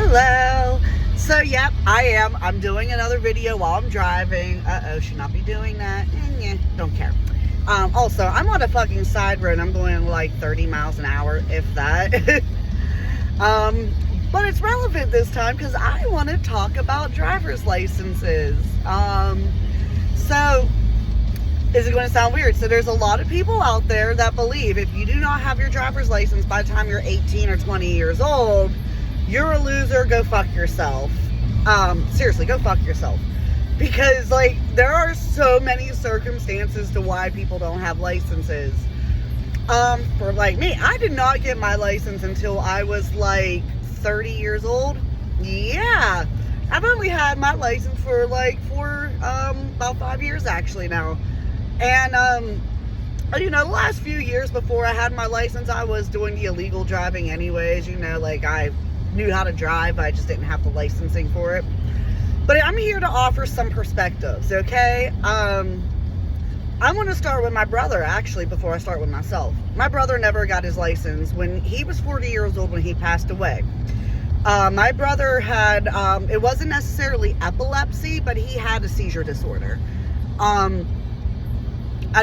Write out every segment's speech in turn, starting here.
Hello. So, yep, I'm doing another video while I'm driving. Should not be doing that. Don't care. Also, I'm on a fucking side road. I'm going like 30 miles an hour, if that. But it's relevant this time because I want to talk about driver's licenses. So, is it going to sound weird? So there's a lot of people out there that believe if you do not have your driver's license by the time you're 18 or 20 years old, you're a loser, go fuck yourself. Seriously, go fuck yourself. Because, like, there are so many circumstances to why people don't have licenses. For, like, me, I did not get my license until I was, like, 30 years old. Yeah. I've only had my license for, about 5 years, actually, now. And, the last few years before I had my license, I was doing the illegal driving anyways. I knew how to drive, I just didn't have the licensing for it. But I'm here to offer some perspectives, okay? I'm going to start with my brother, actually, before I start with myself. My brother never got his license when he was 40 years old when he passed away. My brother had, it wasn't necessarily epilepsy, but he had a seizure disorder. I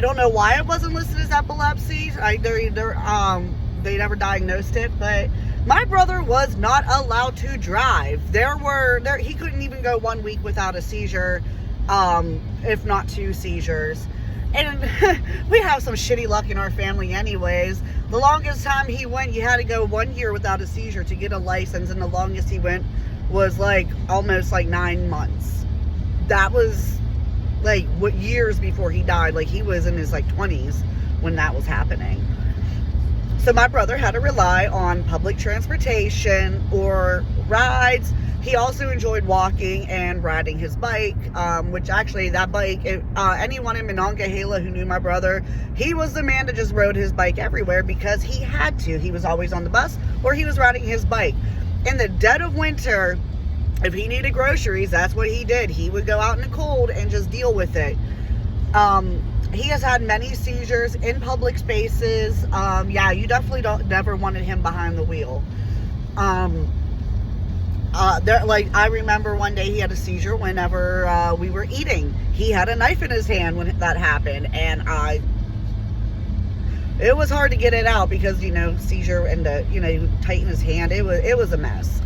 don't know why it wasn't listed as epilepsy. They never diagnosed it, but my brother was not allowed to drive. He couldn't even go 1 week without a seizure, if not 2 seizures. And we have some shitty luck in our family anyways. The longest time he went, you had to go 1 year without a seizure to get a license, and the longest he went was almost 9 months. That was years before he died. He was in his 20s when that was happening. So my brother had to rely on public transportation or rides. He also enjoyed walking and riding his bike, which actually that bike, anyone in Monongahela who knew my brother, he was the man that just rode his bike everywhere because he had to. He was always on the bus or he was riding his bike. In the dead of winter, if he needed groceries, that's what he did. He would go out in the cold and just deal with it. He has had many seizures in public spaces. You definitely never wanted him behind the wheel. I remember one day he had a seizure whenever we were eating. He had a knife in his hand when that happened, and it was hard to get it out because seizure and tighten his hand. It was a mess.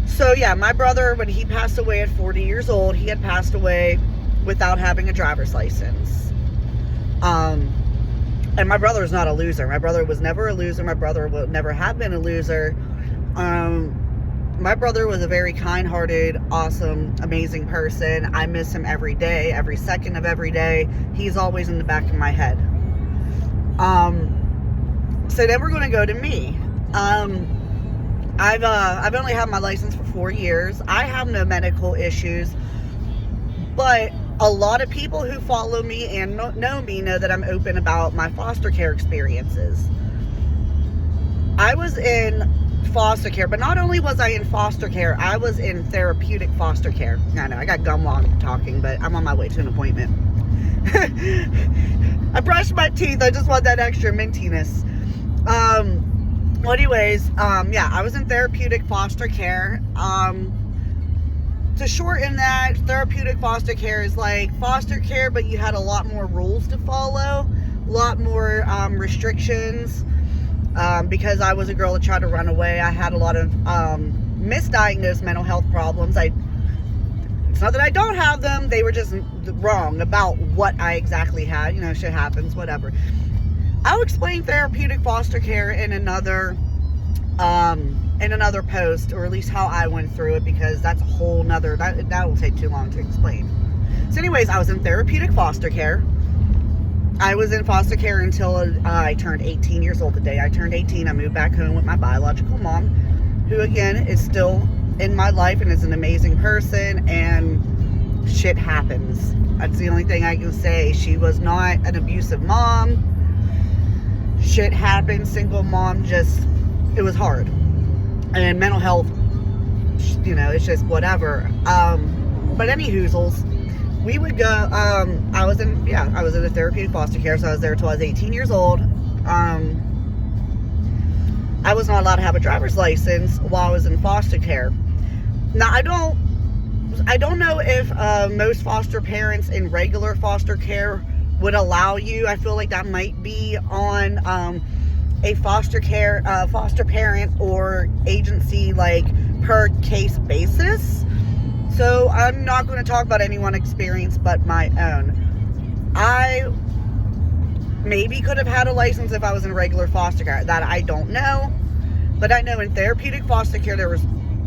So yeah, my brother, when he passed away at 40 years old, he had passed away without having a driver's license. And my brother is not a loser. My brother was never a loser. My brother will never have been a loser. My brother was a very kind-hearted, awesome, amazing person. I miss him every day, every second of every day. He's always in the back of my head. So then we're going to go to me. I've only had my license for 4 years. I have no medical issues, but a lot of people who follow me and know me know that I'm open about my foster care experiences. I was in foster care, but not only was I in foster care, I was in therapeutic foster care. I know, I got gum while I'm talking, but I'm on my way to an appointment. I brushed my teeth. I just want that extra mintiness. Anyways, I was in therapeutic foster care. To shorten that, therapeutic foster care is like foster care, but you had a lot more rules to follow, a lot more restrictions. Because I was a girl that tried to run away, I had a lot of misdiagnosed mental health problems. It's not that I don't have them, they were just wrong about what I exactly had. Shit happens, whatever. I'll explain therapeutic foster care in another post, or at least how I went through it, because that's a whole nother, that will take too long to explain. So anyways, I was in therapeutic foster care. I was in foster care until I turned 18 years old. The day I turned 18, I moved back home with my biological mom, who again is still in my life and is an amazing person, and shit happens. That's the only thing I can say. She was not an abusive mom. Shit happened, single mom, it was hard. And mental health, it's just whatever. But any hoozles, we would go, I was in a therapeutic foster care, so I was there until I was 18 years old. I was not allowed to have a driver's license while I was in foster care. Now, I don't know if most foster parents in regular foster care would allow you. I feel like that might be on a foster parent or agency, like, per case basis. So I'm not going to talk about anyone's experience but my own. I maybe could have had a license if I was in regular foster care. That I don't know. But I know in therapeutic foster care, there was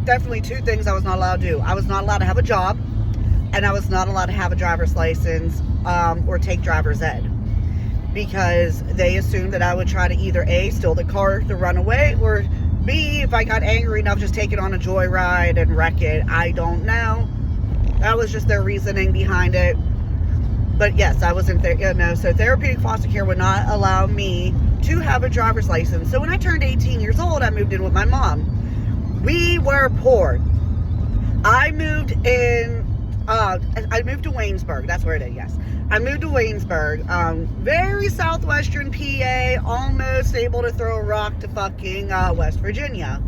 definitely two things I was not allowed to do. I was not allowed to have a job, and I was not allowed to have a driver's license or take driver's ed, because they assumed that I would try to either A, steal the car to run away, or B, if I got angry enough, just take it on a joyride and wreck it. I don't know. That was just their reasoning behind it. But yes, I was in so therapeutic foster care would not allow me to have a driver's license. So when I turned 18 years old, I moved in with my mom. We were poor. I moved to Waynesburg. That's where it is, yes. I moved to Waynesburg, very southwestern PA, almost able to throw a rock to fucking West Virginia.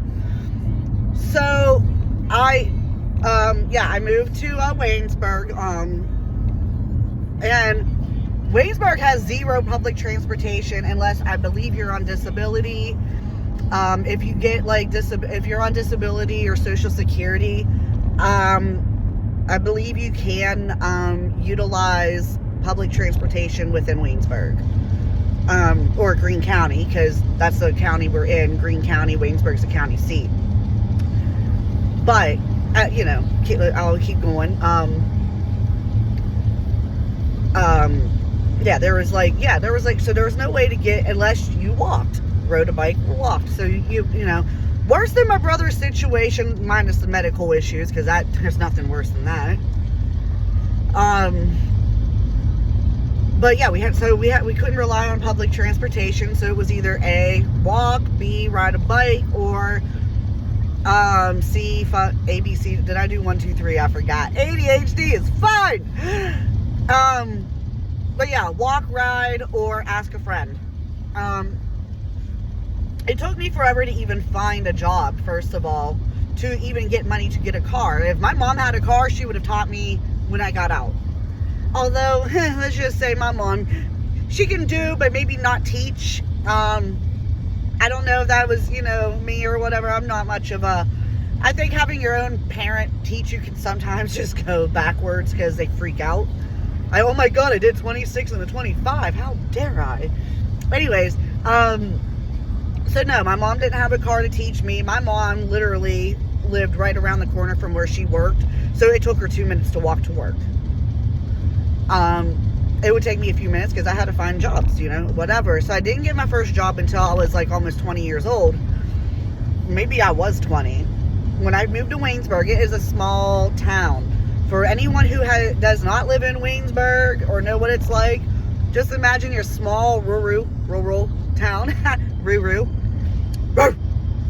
So I moved to Waynesburg, and Waynesburg has zero public transportation unless I believe you're on disability. If you get if you're on disability or Social Security, I believe you can utilize public transportation within Waynesburg, or Greene County, because that's the county we're in. Greene County, Waynesburg's the county seat. But I'll keep going. So there was no way to get unless you walked, rode a bike, or walked. So worse than my brother's situation, minus the medical issues, because there's nothing worse than that. But yeah, we couldn't rely on public transportation, so it was either A, walk, B, ride a bike, or C, ABC. Did I do 1, 2, 3? I forgot. ADHD is fine. But yeah, walk, ride, or ask a friend. It took me forever to even find a job, first of all, to even get money to get a car. If my mom had a car, she would have taught me when I got out. Although, let's just say my mom, she can do, but maybe not teach. I don't know if that was, me or whatever. I'm not much of a... I think having your own parent teach you can sometimes just go backwards because they freak out. Oh my God, I did 26 and a 25. How dare I? Anyways, so no, my mom didn't have a car to teach me. My mom literally lived right around the corner from where she worked. So it took her 2 minutes to walk to work. It would take me a few minutes because I had to find jobs, whatever. So I didn't get my first job until I was like almost 20 years old. Maybe I was 20. When I moved to Waynesburg, it is a small town. For anyone who does not live in Waynesburg or know what it's like, just imagine your small rural town.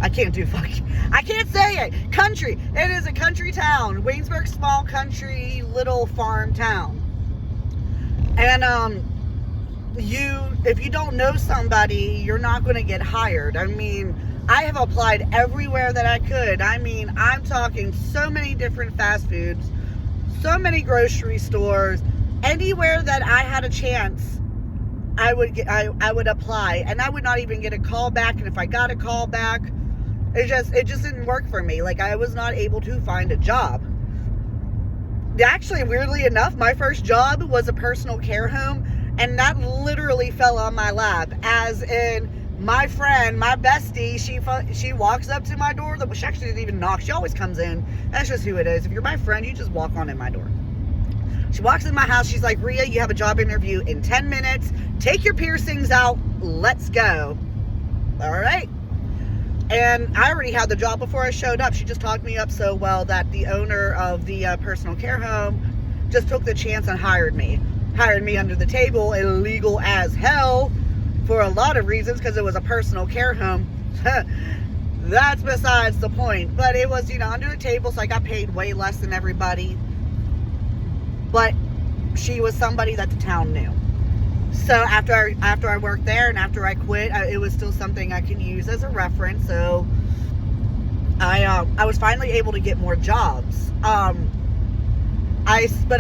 I can't say it. Country. It is a country town. Waynesburg, small country, little farm town. And if you don't know somebody, you're not going to get hired. I mean, I have applied everywhere that I could. I mean, I'm talking so many different fast foods, so many grocery stores, anywhere that I had a chance, I would apply, and I would not even get a call back. And if I got a call back, it just didn't work for me. Like, I was not able to find a job. Actually, weirdly enough, my first job was a personal care home, and that literally fell on my lap. As in, my friend, my bestie, she walks up to my door. She actually didn't even knock. She always comes in. That's just who it is. If you're my friend, you just walk on in my door. She walks in my house. She's like, Rhea, you have a job interview in 10 minutes. Take your piercings out. Let's go. All right. And I already had the job before I showed up. She just talked me up so well that the owner of the personal care home just took the chance and hired me. Hired me under the table, illegal as hell, for a lot of reasons, because it was a personal care home. That's besides the point. But it was, under the table, so I got paid way less than everybody. But she was somebody that the town knew. So after I worked there and after I quit, it was still something I could use as a reference. So I was finally able to get more jobs. But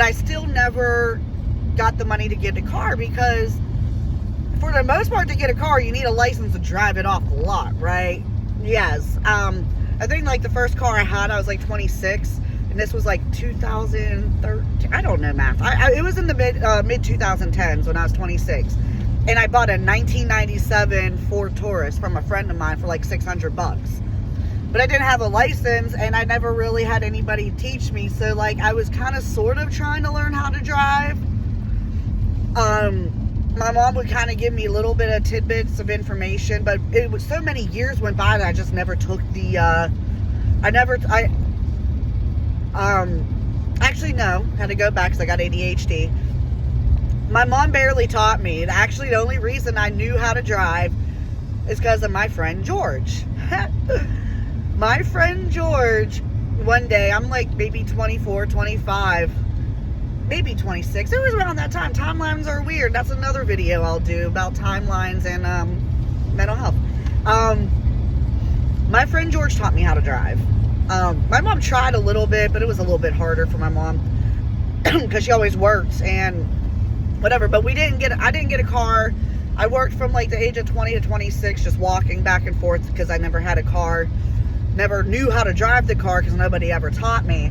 I still never got the money to get a car, because for the most part, to get a car, you need a license to drive it off the lot, right? Yes. I think like the first car I had, I was like 26, and this was like 2013. I don't know math. It was in the mid 2010s when I was 26, and I bought a 1997 Ford Taurus from a friend of mine for like $600. But I didn't have a license, and I never really had anybody teach me. So like I was kind of sort of trying to learn how to drive. My mom would kind of give me a little bit of tidbits of information, but it was so many years went by that I just never took the, actually no, had to go back because I got ADHD. My mom barely taught me. And actually the only reason I knew how to drive is because of my friend George. My friend George, one day, I'm like maybe 24, 25, maybe 26. It was around that time. Timelines are weird. That's another video I'll do about timelines and mental health. My friend George taught me how to drive. My mom tried a little bit, but it was a little bit harder for my mom because she always works and whatever. But I didn't get a car. I worked from like the age of 20 to 26, just walking back and forth because I never had a car. Never knew how to drive the car because nobody ever taught me.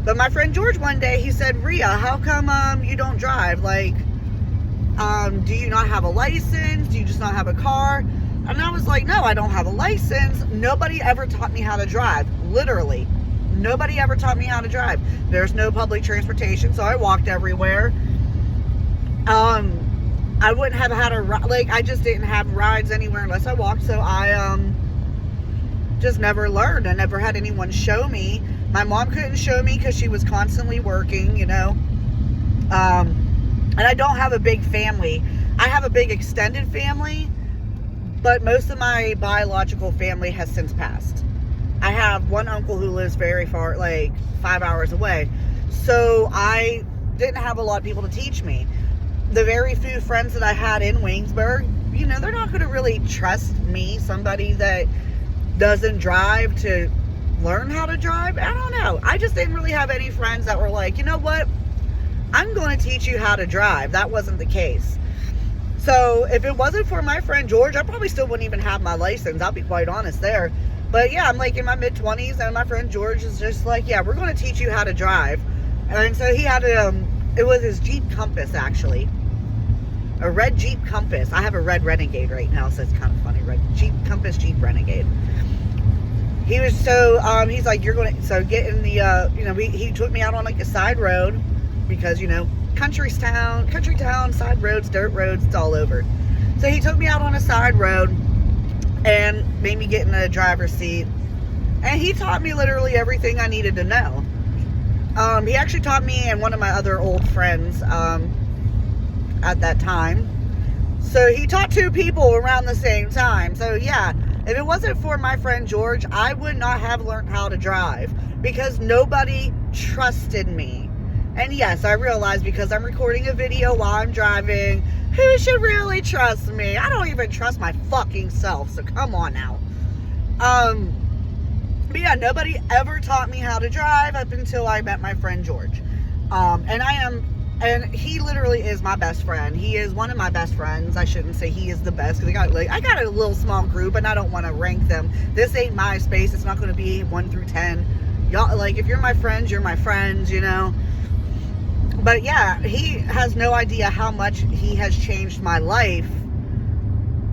But my friend George one day, he said, Rhea, how come you don't drive? Like, do you not have a license? Do you just not have a car? And I was like, no, I don't have a license. Nobody ever taught me how to drive. Literally. Nobody ever taught me how to drive. There's no public transportation, so I walked everywhere. I wouldn't have had I just didn't have rides anywhere unless I walked, so I just never learned. I never had anyone show me. My mom couldn't show me because she was constantly working, you know. And I don't have a big family. I have a big extended family, but most of my biological family has since passed. I have one uncle who lives very far, like 5 hours away. So I didn't have a lot of people to teach me. The very few friends that I had in Waynesburg, you know, they're not going to really trust me, somebody that doesn't drive, to learn how to drive. I don't know. I just didn't really have any friends that were like, you know what, I'm going to teach you how to drive. That wasn't the case. So if it wasn't for my friend George, I probably still wouldn't even have my license. I'll be quite honest there. But yeah, I'm like in my mid-20s, and my friend George is just like, yeah, we're going to teach you how to drive. And so he had it was his Jeep Compass, actually. A red Jeep Compass. I have a red Renegade right now, so it's kind of funny. Red Jeep Compass, Jeep Renegade. He was so, he's like, you're going to, so get in the, you know, he took me out on like a side road because, you know, country town, side roads, dirt roads, it's all over. So he took me out on a side road and made me get in a driver's seat. And he taught me literally everything I needed to know. He actually taught me and one of my other old friends, at that time. So he taught two people around the same time. So yeah, if it wasn't for my friend George, I would not have learned how to drive because nobody trusted me. And yes, I realize because I'm recording a video while I'm driving, who should really trust me? I don't even trust my fucking self, so come on now. But yeah, nobody ever taught me how to drive up until I met my friend George. And he literally is my best friend. He is one of my best friends. I shouldn't say he is the best because I got a little small group and I don't want to rank them. This ain't my space. It's not going to be 1 through 10. Y'all, like, if you're my friends, you're my friends, you know. But yeah, he has no idea how much he has changed my life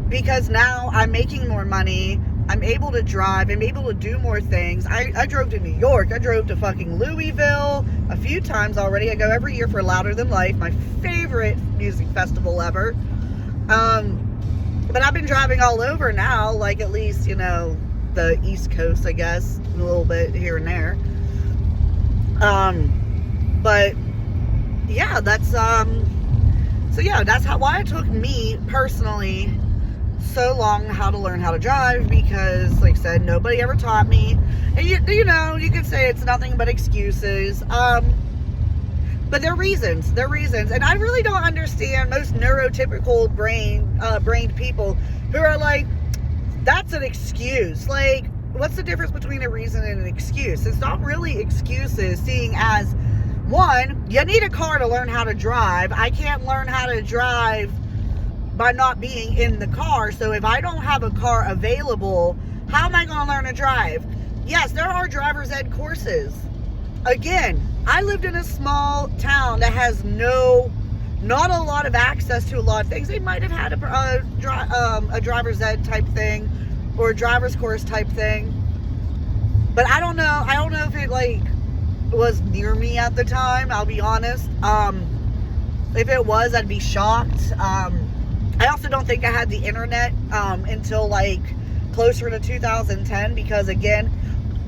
because now I'm making more money. I'm able to drive. I'm able to do more things. I drove to New York. I drove to fucking Louisville a few times already. I go every year for Louder Than Life, my favorite music festival ever. But I've been driving all over now, like at least, you know, the East Coast, I guess, a little bit here and there. But yeah, that's, so yeah, that's why it took me personally so long how to learn how to drive because, like I said, nobody ever taught me. And you know, you could say it's nothing but excuses. But they're reasons. They're reasons. And I really don't understand most neurotypical brained people who are like, that's an excuse. Like, what's the difference between a reason and an excuse? It's not really excuses, seeing as, one, you need a car to learn how to drive. I can't learn how to drive by not being in the car. So if I don't have a car available, how am I going to learn to drive? Yes, there are driver's ed courses. Again, I lived in a small town that has not a lot of access to a lot of things. They might have had a driver's ed type thing or a driver's course type thing, but I don't know. I don't know if it like was near me at the time. I'll be honest. If it was, I'd be shocked. I also don't think I had the internet until like closer to 2010, because again,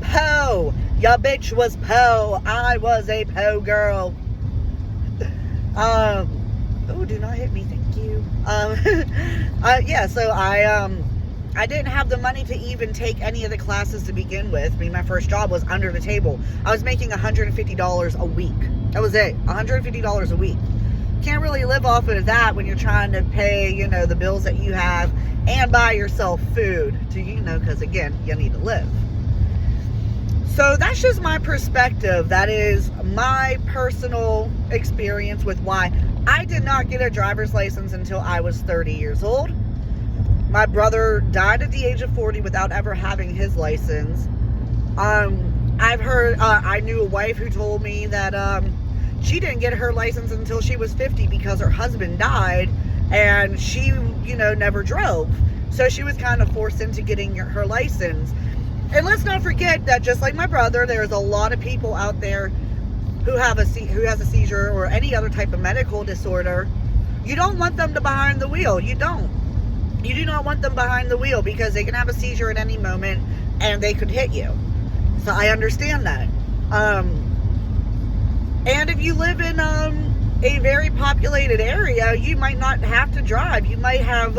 Poe, ya bitch was Poe. I was a Poe girl. Oh, do not hit me, thank you. Yeah, so I didn't have the money to even take any of the classes to begin with. I mean, my first job was under the table. I was making $150 a week. That was it, $150 a week. Can't really live off of that when you're trying to pay, you know, the bills that you have and buy yourself food to, you know, because again, you need to live. So that's just my perspective. That is my personal experience with why I did not get a driver's license until I was 30 years old. My brother died at the age of 40 without ever having his license. I've heard, I knew a wife who told me that she didn't get her license until she was 50 because her husband died and she, you know, never drove. So she was kind of forced into getting her license. And let's not forget that just like my brother, there's a lot of people out there who has a seizure or any other type of medical disorder. You don't want them to behind the wheel. You don't. You do not want them behind the wheel because they can have a seizure at any moment and they could hit you. So I understand that. And if you live in a very populated area, you might not have to drive. You might have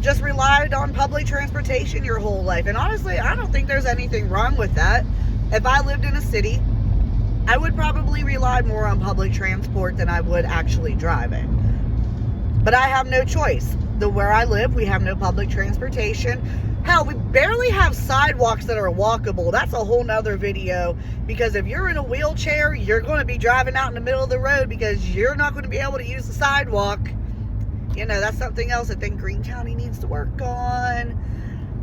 just relied on public transportation your whole life. And honestly, I don't think there's anything wrong with that. If I lived in a city, I would probably rely more on public transport than I would actually driving. But I have no choice. Where I live, we have no public transportation. Hell, we barely have sidewalks that are walkable. That's a whole nother video, because if you're in a wheelchair, you're going to be driving out in the middle of the road because you're not going to be able to use the sidewalk. You know, that's something else I think Greene County needs to work on.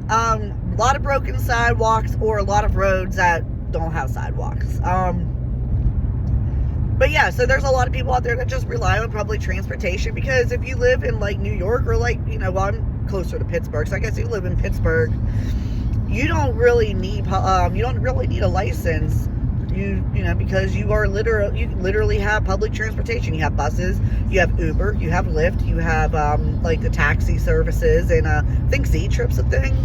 A lot of broken sidewalks or a lot of roads that don't have sidewalks. But yeah, so there's a lot of people out there that just rely on public transportation, because if you live in like New York or like, you know, well, I'm closer to Pittsburgh, so I guess you live in Pittsburgh, you don't really need a license. You know, because you literally have public transportation. You have buses, you have Uber, you have Lyft, you have like the taxi services, and I think Z-Trip's a thing.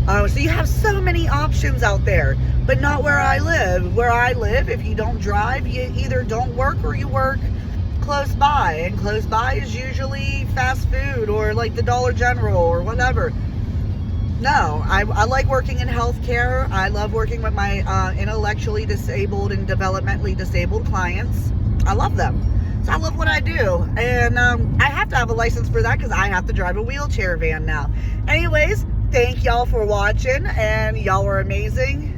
So you have so many options out there, but not where I live. Where I live, if you don't drive, you either don't work or you work close by, and close by is usually fast food or like the Dollar General or whatever. No, I like working in healthcare. I love working with my intellectually disabled and developmentally disabled clients. I love them. So I love what I do. And I have to have a license for that because I have to drive a wheelchair van now. Anyways, thank y'all for watching, and y'all were amazing.